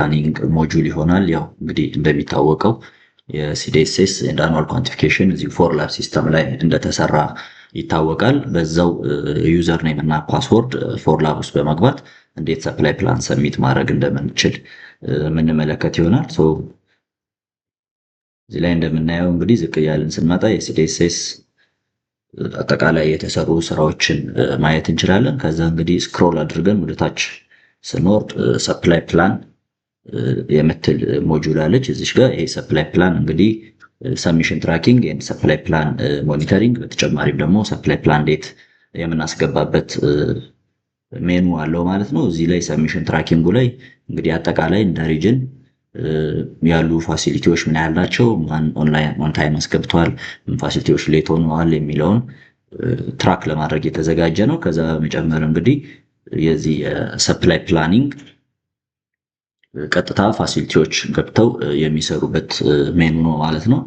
ፕላኒንግ ሞጁል ይሆናል። ያው እንግዲህ እንደሚታወቀው የሲዲኤስኤስ ኤንድ አኑዋል ኳንቲፊኬሽን እዚህ ፎር ላብ ሲስተም ላይ እንደተሰራ ይታወቃል። በዛው ዩዘር ኔም እና ፓስወርድ ፎር ላብ ውስጥ በመግባት እንዴት ሰፕላይ ፕላን ሰሚት ማድረግ እንደምንችል የምንመለከት ይሆናል። እዚህ ላይ እንደምናየው እንግዲህ ዝቅ እያልን ስንመጣ የሲዲኤስኤስ አጠቃላይ የተሰሩ ስራዎችን ማየት እንችላለን። ከዛ እንግዲህ ስክሮል አድርገን ወደታች ስንወርድ ሰፕላይ ፕላን የምትል ሞጁል አለች እዚች ጋር። ይሄ ሰፕላይ ፕላን እንግዲህ ሰብሚሽን ትራኪንግ ኤንድ ሰፕላይ ፕላን ሞኒተሪንግ፣ በተጨማሪም ደግሞ ሰፕላይ ፕላን ዴት የምናስገባበት ሜኑ አለው ማለት ነው። እዚህ ላይ ሰብሚሽን ትራኪንጉ ላይ እንግዲህ አጠቃላይ እንደ ሪጅን ያሉ ፋሲሊቲዎች ምን ያህል ናቸው፣ ማን ኦንላይን ኦን ታይም አስገብተዋል፣ ምን ፋሲሊቲዎች ሌት ሆነዋል የሚለውን ትራክ ለማድረግ የተዘጋጀ ነው። ከዛ በመጨመር እንግዲህ የዚህ ሰፕላይ ፕላኒንግ ቀጥታ ፋሲሊቲዎች ገብተው የሚሰሩበት ሜኑ ነው ማለት ነው።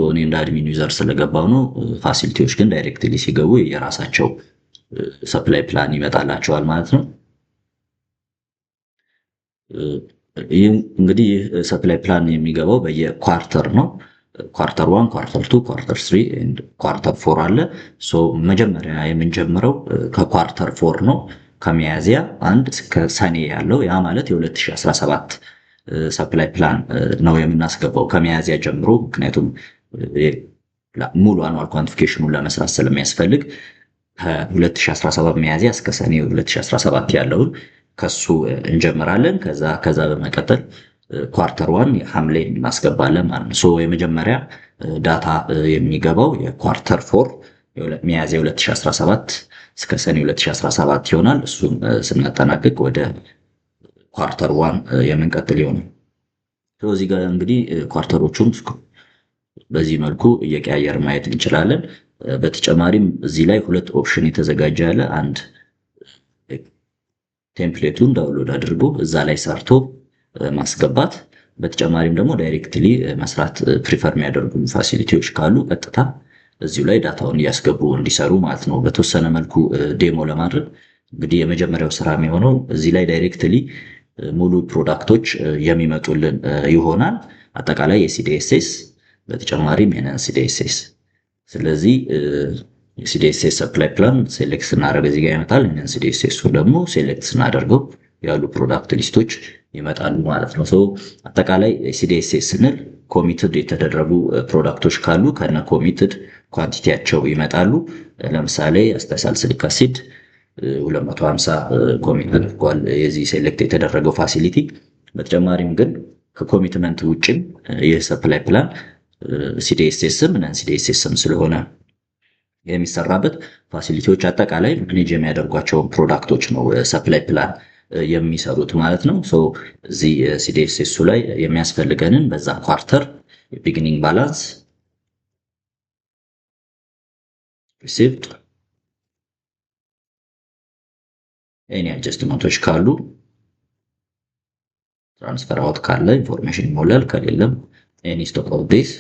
እኔ እንደ አድሚን ዩዘር ስለገባው ነው። ፋሲሊቲዎች ግን ዳይሬክትሊ ሲገቡ የራሳቸው ሰፕላይ ፕላን ይመጣላቸዋል ማለት ነው። ይህ እንግዲህ ሰፕላይ ፕላን የሚገባው በየኳርተር ነው። ኳርተር 1፣ ኳርተር 2፣ ኳርተር 3 ኤንድ ኳርተር 4 አለ። መጀመሪያ የምንጀምረው ከኳርተር 4 ነው። ከሚያዝያ 1 እስከ ሰኔ ያለው ያ ማለት የ2017 ሰፕላይ ፕላን ነው የምናስገባው ከሚያዝያ ጀምሮ። ምክንያቱም ሙሉ አኑዋል ኳንቲፊኬሽኑን ለመስራት ስለሚያስፈልግ ከ2017 ሚያዝያ እስከ ሰኔ 2017 ያለውን ከሱ እንጀምራለን። ከዛ በመቀጠል ኳርተር 1 ሐምሌ እናስገባለን ማለት ነው። የመጀመሪያ ዳታ የሚገባው የኳርተር 4 ሚያዝያ 2017 እስከ ሰኔ 2017 ይሆናል። እሱን ስናጠናቅቅ ወደ ኳርተር 1 የምንቀጥል ይሆናል። እዚህ ጋር እንግዲህ ኳርተሮቹን በዚህ መልኩ እየቀያየር ማየት እንችላለን። በተጨማሪም እዚህ ላይ ሁለት ኦፕሽን የተዘጋጀ ያለ፣ አንድ ቴምፕሌቱን ዳውንሎድ አድርጎ እዛ ላይ ሰርቶ ማስገባት፣ በተጨማሪም ደግሞ ዳይሬክትሊ መስራት ፕሪፈር የሚያደርጉ ፋሲሊቲዎች ካሉ ቀጥታ እዚሁ ላይ ዳታውን እያስገቡ እንዲሰሩ ማለት ነው። በተወሰነ መልኩ ዴሞ ለማድረግ እንግዲህ የመጀመሪያው ስራ የሚሆነው እዚህ ላይ ዳይሬክትሊ ሙሉ ፕሮዳክቶች የሚመጡልን ይሆናል። አጠቃላይ የሲዲኤስኤስ በተጨማሪም የነን ሲዲኤስኤስ። ስለዚህ የሲዲኤስኤስ ሰፕላይ ፕላን ሴሌክት ስናደርግ እዚህ ጋር ይመጣል። የነን ሲዲኤስኤሱ ደግሞ ሴሌክት ስናደርገው ያሉ ፕሮዳክት ሊስቶች ይመጣሉ ማለት ነው። አጠቃላይ ሲዲኤስኤስ ስንል ኮሚትድ የተደረጉ ፕሮዳክቶች ካሉ ከነ ኮሚትድ ኳንቲቲያቸው ይመጣሉ። ለምሳሌ አስታሳልሲሊክ አሲድ 250 ኮሚትድ አድርጓል የዚህ ሴሌክት የተደረገው ፋሲሊቲ። በተጨማሪም ግን ከኮሚትመንት ውጭም የሰፕላይ ፕላን ሲዲኤስኤስም ነን ሲዲኤስኤስም ስለሆነ የሚሰራበት ፋሲሊቲዎች አጠቃላይ ማኔጅ የሚያደርጓቸውን ፕሮዳክቶች ነው ሰፕላይ ፕላን የሚሰሩት ማለት ነው። እዚህ ሲዲኤስኤሱ ላይ የሚያስፈልገንን በዛ ኳርተር የቢጊኒንግ ባላንስ፣ ሪሲቭድ፣ ኤኒ አጀስትመንቶች ካሉ ትራንስፈር አውት ካለ ኢንፎርሜሽን ይሞላል፣ ከሌለም ኤኒ ስቶክ ኦፍ ዴይስ፣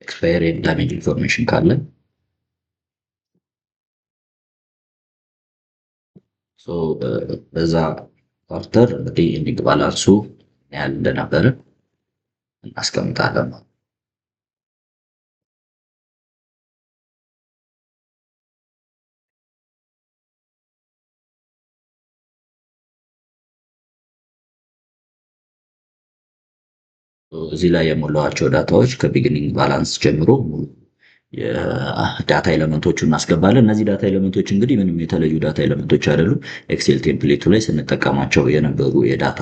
ኤክስፓየር ኤንድ ዳሜጅ ኢንፎርሜሽን ካለ በዛ ኳርተር እንግዲህ ኢንዲንግ ባላንሱ ያህል እንደነበረ እናስቀምጣለን። እዚህ ላይ የሞላዋቸው ዳታዎች ከቢጊኒንግ ባላንስ ጀምሮ የዳታ ኤሌመንቶቹን እናስገባለን። እነዚህ ዳታ ኤሌመንቶች እንግዲህ ምንም የተለዩ ዳታ ኤሌመንቶች አይደሉም። ኤክሴል ቴምፕሌቱ ላይ ስንጠቀማቸው የነበሩ የዳታ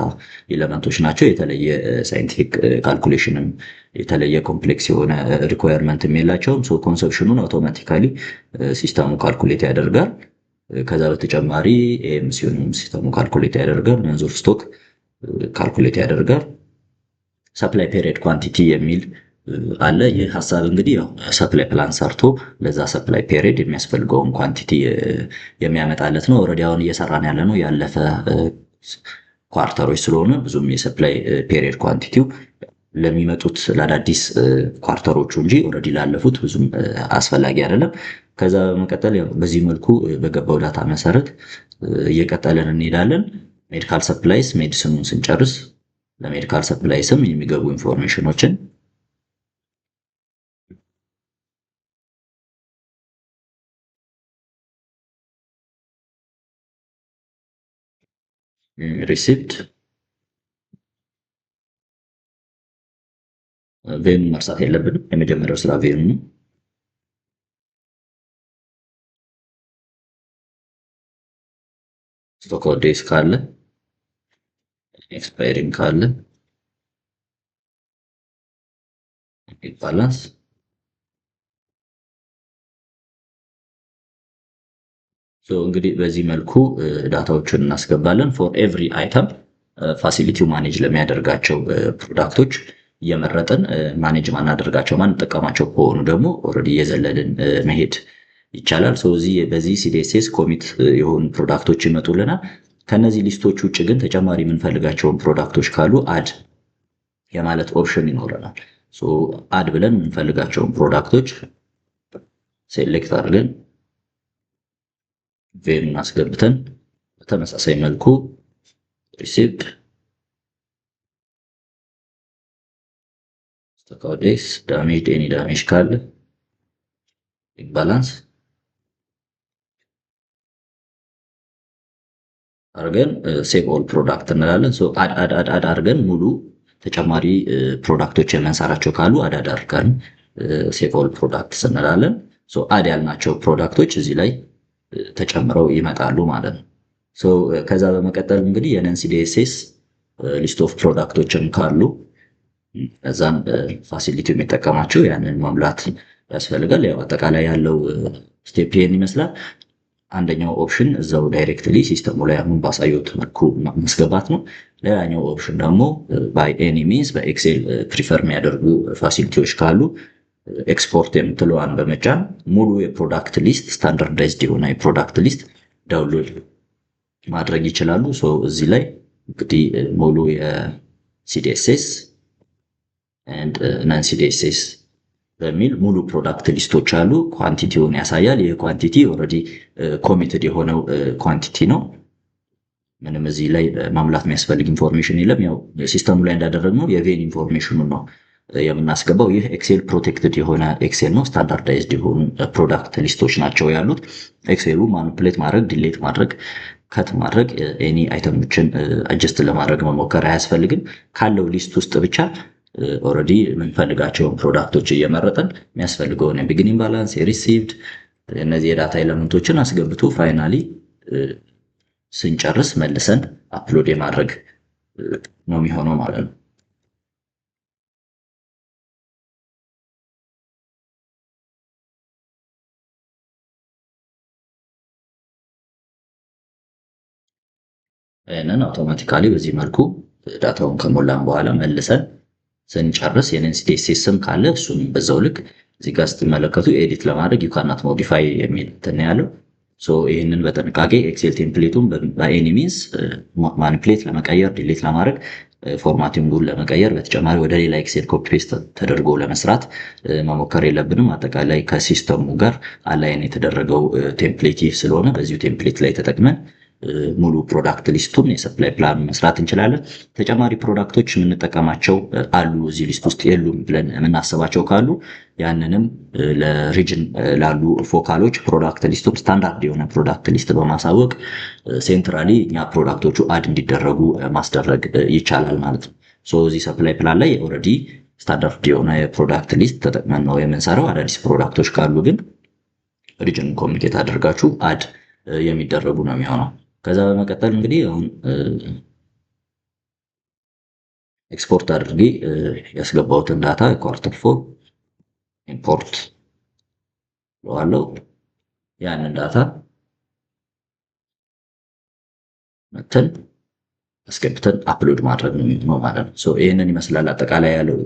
ኤሌመንቶች ናቸው። የተለየ ሳይንቲፊክ ካልኩሌሽንም የተለየ ኮምፕሌክስ የሆነ ሪኳየርመንትም የላቸውም። ኮንሰፕሽኑን አውቶማቲካሊ ሲስተሙ ካልኩሌት ያደርጋል። ከዛ በተጨማሪ ኤኤምሲውንም ሲስተሙ ካልኩሌት ያደርጋል። መንዝ ኦፍ ስቶክ ካልኩሌት ያደርጋል። ሰፕላይ ፔሪድ ኳንቲቲ የሚል አለ። ይህ ሀሳብ እንግዲህ ሰፕላይ ፕላን ሰርቶ ለዛ ሰፕላይ ፔሪድ የሚያስፈልገውን ኳንቲቲ የሚያመጣለት ነው። ኦልሬዲ አሁን እየሰራን ያለ ነው ያለፈ ኳርተሮች ስለሆነ ብዙም የሰፕላይ ፔሪድ ኳንቲቲው ለሚመጡት ለአዳዲስ ኳርተሮቹ እንጂ ኦልሬዲ ላለፉት ብዙም አስፈላጊ አይደለም። ከዛ በመቀጠል ያው በዚህ መልኩ በገባው ዳታ መሰረት እየቀጠልን እንሄዳለን። ሜዲካል ሰፕላይስ ሜዲሲኑን ስንጨርስ ለሜዲካል ሰፕላይስም የሚገቡ ኢንፎርሜሽኖችን ሪሲፕት ቬኑ መርሳት የለብንም። የመጀመሪያው ስራ ቬኑ ነው። ስቶክ አውት ዴይስ ካለ ኤክስፓይሪንግ ካለ ባላንስ እንግዲህ በዚህ መልኩ ዳታዎችን እናስገባለን። ፎር ኤቭሪ አይተም ፋሲሊቲው ማኔጅ ለሚያደርጋቸው ፕሮዳክቶች እየመረጥን ማኔጅ ማናደርጋቸው ማንጠቀማቸው ከሆኑ ደግሞ ኦልሬዲ እየዘለልን መሄድ ይቻላል። በዚህ ሲዲኤስኤስ ኮሚት የሆኑ ፕሮዳክቶች ይመጡልናል። ከነዚህ ሊስቶች ውጭ ግን ተጨማሪ የምንፈልጋቸውን ፕሮዳክቶች ካሉ አድ የማለት ኦፕሽን ይኖረናል። አድ ብለን የምንፈልጋቸውን ፕሮዳክቶች ሴሌክት አድርገን ቬኑን አስገብተን በተመሳሳይ መልኩ ሪሲፕት ስቶክ አውት ዴይስ ዳሜጅ ኤኒ ዳሜጅ ካለ ባላንስ አድርገን ሴቭ ኦል ፕሮዳክት እንላለን። አድ አድርገን ሙሉ ተጨማሪ ፕሮዳክቶች የምንሰራቸው ካሉ አድ አድርገን ሴቭ ኦል ፕሮዳክትስ እንላለን። አድ ያልናቸው ፕሮዳክቶች እዚህ ላይ ተጨምረው ይመጣሉ ማለት ነው። ከዛ በመቀጠል እንግዲህ የነን ሲዲኤስኤስ ሊስት ኦፍ ፕሮዳክቶችን ካሉ እዛም ፋሲሊቲው የሚጠቀማቸው ያንን መሙላት ያስፈልጋል። ያው አጠቃላይ ያለው ስቴፕ ይሄን ይመስላል። አንደኛው ኦፕሽን እዛው ዳይሬክትሊ ሲስተሙ ላይ አሁን ባሳየሁት መልኩ ማስገባት ነው። ሌላኛው ኦፕሽን ደግሞ ባይ ኤኒ ሚንስ በኤክሴል ፕሪፈር የሚያደርጉ ፋሲሊቲዎች ካሉ ኤክስፖርት የምትለዋን በመጫን ሙሉ የፕሮዳክት ሊስት ስታንዳርዳይዝድ የሆነ የፕሮዳክት ሊስት ዳውንሎድ ማድረግ ይችላሉ። እዚህ ላይ እንግዲህ ሙሉ የሲዲኤስኤስ ኤንድ ነን ሲዲኤስኤስ በሚል ሙሉ ፕሮዳክት ሊስቶች አሉ። ኳንቲቲውን ያሳያል። ይህ ኳንቲቲ ኦልሬዲ ኮሚትድ የሆነው ኳንቲቲ ነው። ምንም እዚህ ላይ ማሙላት የሚያስፈልግ ኢንፎርሜሽን የለም። ያው ሲስተሙ ላይ እንዳደረግነው የቬን ኢንፎርሜሽኑን ነው የምናስገባው። ይህ ኤክሴል ፕሮቴክትድ የሆነ ኤክሴል ነው። ስታንዳርዳይዝድ የሆኑ ፕሮዳክት ሊስቶች ናቸው ያሉት። ኤክሴሉ ማኒፕሌት ማድረግ፣ ዲሌት ማድረግ፣ ከት ማድረግ፣ ኤኒ አይተሞችን አጀስት ለማድረግ መሞከር አያስፈልግም። ካለው ሊስት ውስጥ ብቻ ኦልሬዲ የምንፈልጋቸውን ፕሮዳክቶች እየመረጠን የሚያስፈልገውን የቢግኒንግ ባላንስ፣ የሪሲቭድ እነዚህ የዳታ ኤለመንቶችን አስገብቶ ፋይናሊ ስንጨርስ መልሰን አፕሎድ የማድረግ ነው የሚሆነው ማለት ነው። ይህንን አውቶማቲካሊ በዚህ መልኩ ዳታውን ከሞላን በኋላ መልሰን ስንጨርስ የነን ሲዲኤስኤስ ስም ካለ እሱን በዛው ልክ እዚህ ጋር ስትመለከቱ ኤዲት ለማድረግ ዩ ካናት ሞዲፋይ የሚል እንትን ያለው። ይህንን በጥንቃቄ ኤክሴል ቴምፕሌቱን በኤኒ ሚንስ ማኒፕሌት ለመቀየር፣ ዲሌት ለማድረግ፣ ፎርማቲንጉን ለመቀየር በተጨማሪ ወደ ሌላ ኤክሴል ኮፒ ፔስት ተደርጎ ለመስራት መሞከር የለብንም። አጠቃላይ ከሲስተሙ ጋር አላይን የተደረገው ቴምፕሌት ይህ ስለሆነ በዚሁ ቴምፕሌት ላይ ተጠቅመን ሙሉ ፕሮዳክት ሊስቱን የሰፕላይ ፕላን መስራት እንችላለን። ተጨማሪ ፕሮዳክቶች የምንጠቀማቸው አሉ እዚህ ሊስት ውስጥ የሉም ብለን የምናስባቸው ካሉ ያንንም ለሪጅን ላሉ ፎካሎች ፕሮዳክት ሊስቱን ስታንዳርድ የሆነ ፕሮዳክት ሊስት በማሳወቅ ሴንትራሊ እኛ ፕሮዳክቶቹ አድ እንዲደረጉ ማስደረግ ይቻላል ማለት ነው። እዚህ ሰፕላይ ፕላን ላይ ኦልሬዲ ስታንዳርድ የሆነ የፕሮዳክት ሊስት ተጠቅመን ነው የምንሰራው። አዳዲስ ፕሮዳክቶች ካሉ ግን ሪጅን ኮሚኒኬት አድርጋችሁ አድ የሚደረጉ ነው የሚሆነው። ከዛ በመቀጠል እንግዲህ አሁን ኤክስፖርት አድርጌ ያስገባሁትን ዳታ ኳርተር ፎር ኢምፖርት ብለዋለሁ። ያንን ዳታ መተን አስገብተን አፕሎድ ማድረግ ነው ማለት ነው። ይህንን ይመስላል አጠቃላይ ያለው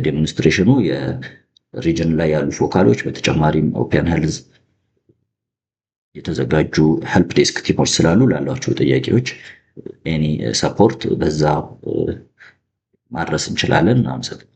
ዴሞንስትሬሽኑ። የሪጅን ላይ ያሉ ፎካሎች በተጨማሪም ኦፔን ሄልዝ የተዘጋጁ ሄልፕ ዴስክ ቲሞች ስላሉ ላሏቸው ጥያቄዎች ኤኒ ሰፖርት በዛ ማድረስ እንችላለን። አመሰግናለሁ።